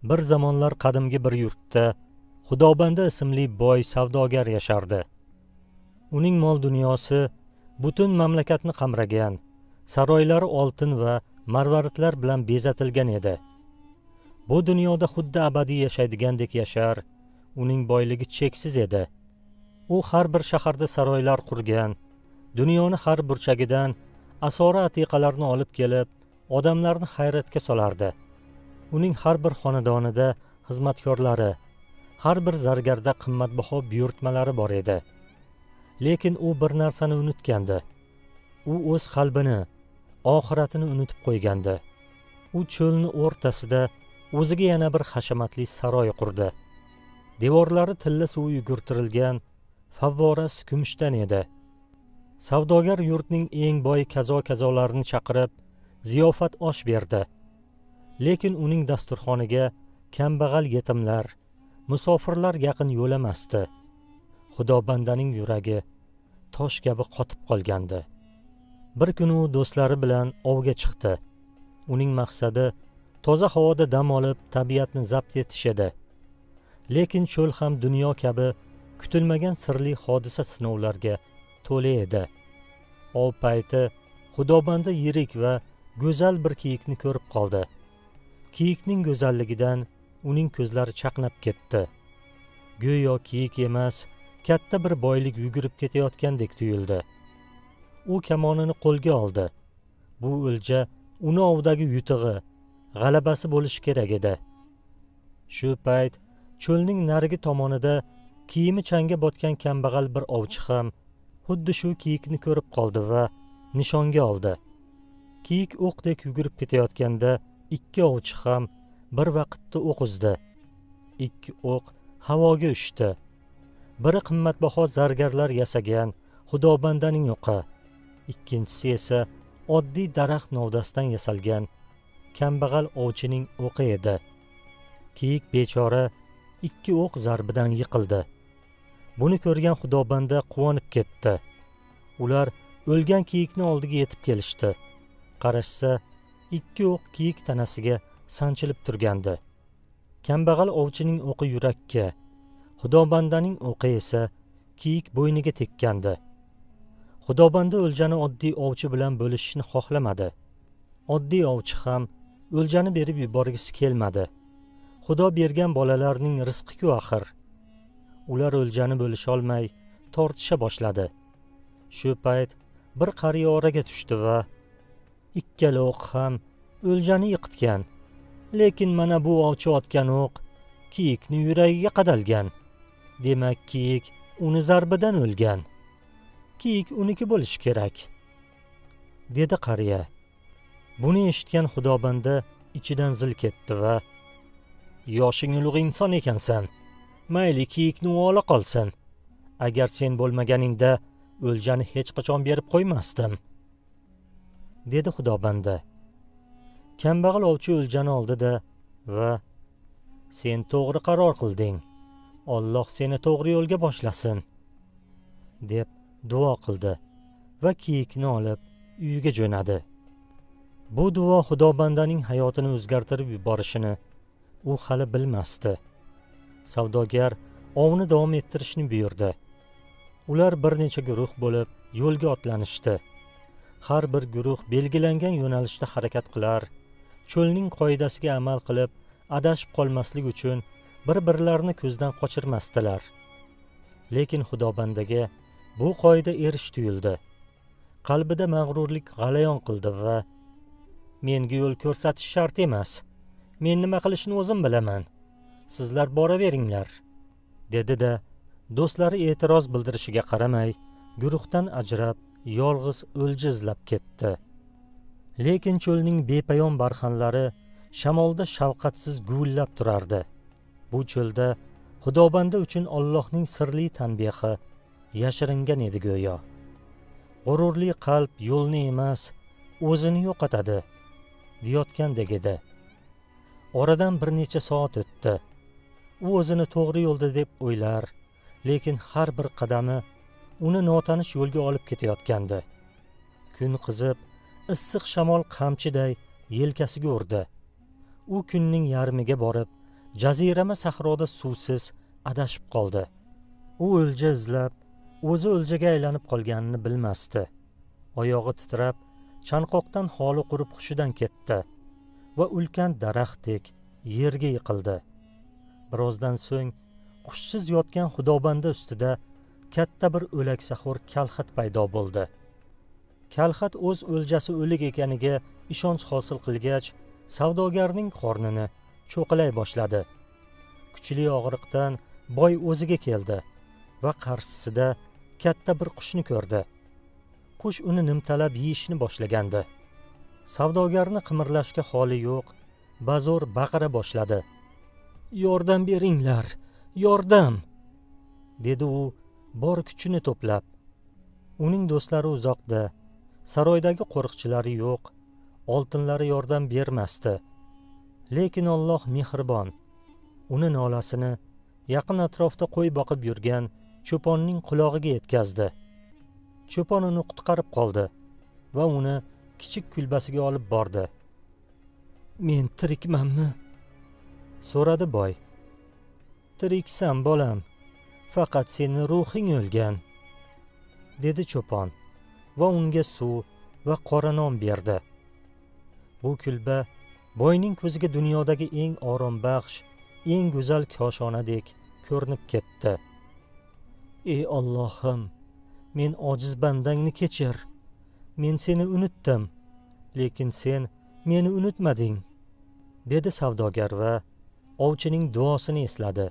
Bir zamonlar qadimgi bir yurtda Xudobanda ismli boy savdogar yashardi. Uning mol dunyosi butun mamlakatni qamragan, saroylari oltin va marvaritlar bilan bezatilgan edi. Bu dunyoda xuddi abadiy yashaydigandek yashar, uning boyligi cheksiz edi. U har bir shaharda saroylar qurgan, dunyoni har burchagidan asora atiqalarni olib kelib, odamlarni hayratga solardi. Uning har bir xonadonida xizmatkorlari, har bir zargarda qimmatbaho buyurtmalari bor edi. Lekin u bir narsani unutgandi. U o'z qalbini, oxiratini unutib qo'ygandi. U cho'lni o'rtasida o'ziga yana bir hashamatli saroy qurdi. Devorlari tilla suv yugurtirilgan, favvorasi kumushdan edi. Savdogar yurtning eng boy kazo-kazolarini chaqirib, ziyofat osh berdi. Lekin uning dasturxoniga kambag'al yetimlar, musofirlar yaqin yo'lamasdi. Xudobandaning yuragi tosh kabi qotib qolgandi. Bir kuni u do'stlari bilan ovga chiqdi. Uning maqsadi toza havoda dam olib, tabiatni zabt etish edi. Lekin cho'l ham dunyo kabi kutilmagan sirli hodisa sinovlarga to'la edi. Ov payti Xudobanda yirik va go'zal bir kiyikni ko'rib qoldi. Kiyikning go'zalligidan uning ko'zlari chaqnab ketdi. Go'yo kiyik emas, katta bir boylik yugurib ketayotgandek tuyuldi. U kamonini qo'lga oldi. Bu o'lja uni ovdagi yutug'i, g'alabasi bo'lishi kerak edi. Shu payt cho'lning narigi tomonida kiyimi changga botgan kambag'al bir ovchi ham xuddi shu kiyikni ko'rib qoldi va nishonga oldi. Kiyik o'qdek yugurib ketayotganda ikki ovchi ham bir vaqtda o'q uzdi. Ikki o'q havoga uchdi. Biri qimmatbaho zargarlar yasagan Xudobandaning o'qi, ikkinchisi esa oddiy daraxt novdasidan yasalgan kambag'al ovchining o'qi edi. Kiyik bechora ikki o'q zarbidan yiqildi. Buni ko'rgan Xudobanda quvonib ketdi. Ular o'lgan kiyikni oldiga yetib kelishdi. Qarashsa, ikki o'q kiyik tanasiga sanchilib turgandi. Kambag'al ovchining o'qi yurakka, Xudobandaning o'qi esa kiyik bo'yniga tekkandi. Xudobanda o'ljani oddiy ovchi bilan bo'lishishni xohlamadi. Oddiy ovchi ham o'ljani berib yuborgisi kelmadi. Xudo bergan bolalarning rizqi-ku axir. Ular o'ljani bo'lisholmay tortisha boshladi. Shu payt bir qariya oraga tushdi va ikkala o'q ham o'ljani yiqitgan. Lekin mana bu ovchi otgan o'q kiyikni yuragiga qadalgan. Demak, kiyik uni zarbidan o'lgan. Kiyik uniki bo'lishi kerak, dedi qariya. Buni eshitgan Xudobanda ichidan zil ketdi va yoshing ulug' inson ekansan. Mayli kiyikni u ola qolsin. Agar sen bo'lmaganingda o'ljani hech qachon berib qo'ymasdim, dedi Xudobanda. Kambag'al ovchi o'ljani oldi-da va sen to'g'ri qaror qilding. Alloh seni to'g'ri yo'lga boshlasin, deb duo qildi va kiyikni olib uyiga jo'nadi. Bu duo Xudobandaning hayotini o'zgartirib yuborishini u hali bilmasdi. Savdogar ovni davom ettirishni buyurdi. Ular bir necha guruh bo'lib yo'lga otlanishdi. Har bir guruh belgilangan yo'nalishda harakat qilar, cho'lning qoidasiga amal qilib, adashib qolmaslik uchun bir-birlarini ko'zdan qochirmasdilar. Lekin Xudobandaga bu qoida erish tuyuldi. Qalbida mag'rurlik g'alayon qildi va menga yo'l ko'rsatish shart emas. Men nima qilishni o'zim bilaman. Sizlar boraveringlar, dedi-da, do'stlari e'tiroz bildirishiga qaramay, guruhdan ajrab, yolg'iz o'lja izlab ketdi. Lekin cho'lning bepayon barxanlari shamolda shavqatsiz guvillab turardi. Bu cho'lda Xudobanda uchun Allohning sirli tanbehi yashiringan edi go'yo. G'ururli qalb yo'lni emas, o'zini yo'qotadi, deyotgandek edi. Oradan bir necha soat o'tdi. U o'zini to'g'ri yo'lda deb o'ylar, lekin har bir qadami uni notanish yo'lga olib ketayotgandi. Kun qizib, issiq shamol qamchiday yelkasiga urdi. U kunning yarmiga borib, jazirama sahroda suvsiz adashib qoldi. U o'lja izlab, o'zi o'ljaga aylanib qolganini bilmasdi. Oyog'i titrab, chanqoqdan holi qurib hushidan ketdi va ulkan daraxtdek yerga yiqildi. Birozdan so'ng qushsiz yotgan xudobanda ustida katta bir o'laksaxo'r kalxat paydo bo'ldi. Kalxat o'z o'ljasi o'lik ekaniga ishonch hosil qilgach, savdogarning qornini cho'qilay boshladi. Kuchli og'riqdan boy o'ziga keldi va qarshisida katta bir qushni ko'rdi. Qush uni nimtalab yeyishni boshlagandi. Savdogarni qimirlashga holi yo'q, bazo'r baqira boshladi. "Yordam beringlar, yordam!" dedi u bor kuchini to'plab. Uning do'stlari uzoqda, saroydagi qo'riqchilari yo'q, oltinlari yordam bermasdi. Lekin Alloh mehribon. Uni nolasini yaqin atrofda qo'y boqib yurgan cho'ponning qulog'iga yetkazdi. Cho'pon uni qutqarib qoldi va uni kichik kulbasiga olib bordi. "Men tirikmanmi?" so'radi boy. "Tiriksan, bolam. Faqat seni ruhing o'lgan", dedi cho'pon va unga suv va qora non berdi. Bu kulba boyning ko'ziga dunyodagi eng orombaxsh, eng go'zal koshonadek ko'rinib ketdi. "Ey Allohim, men ojiz bandangni kechir. Men seni unutdim, lekin sen meni unutmading", dedi savdogar va ovchining duosini esladi.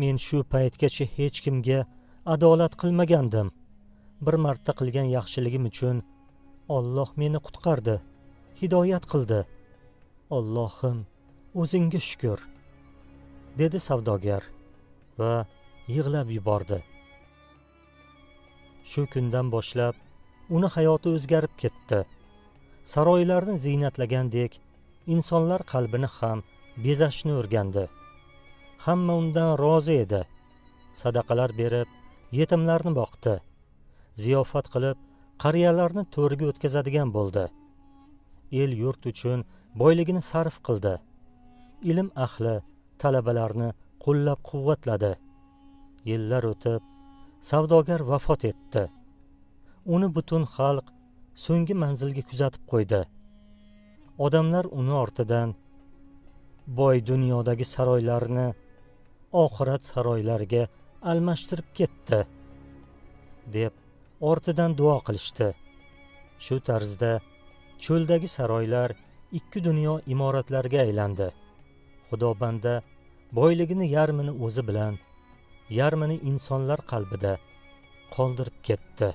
Men shu paytgacha hech kimga adolat qilmagandim. Bir marta qilgan yaxshiligim uchun Alloh meni qutqardi, hidoyat qildi. Allohim, o'zingga shukr", dedi savdogar va yig'lab yubordi. Shu kundan boshlab uni hayoti o'zgarib ketdi. Saroylarni ziynatlagandek insonlar qalbini ham bezashni o'rgandi. Hamma undan rozi edi. Sadaqalar berib, yetimlarni boqdi. Ziyofat qilib, qariyalarni to'riga o'tkazadigan bo'ldi. El yurt uchun boyligini sarf qildi. Ilm ahli talabalarni qo'llab-quvvatladi. Yillar o'tib, savdogar vafot etdi. Uni butun xalq so'nggi manzilga kuzatib qo'ydi. Odamlar uni ortidan boy dunyodagi saroylarni oxirat saroylariga almashtirib ketdi, deb ortidan duo qilishdi. Shu tarzda cho'ldagi saroylar ikki dunyo imoratlariga aylandi. Xudobanda boyligini yarmini o'zi bilan, yarmini insonlar qalbida qoldirib ketdi.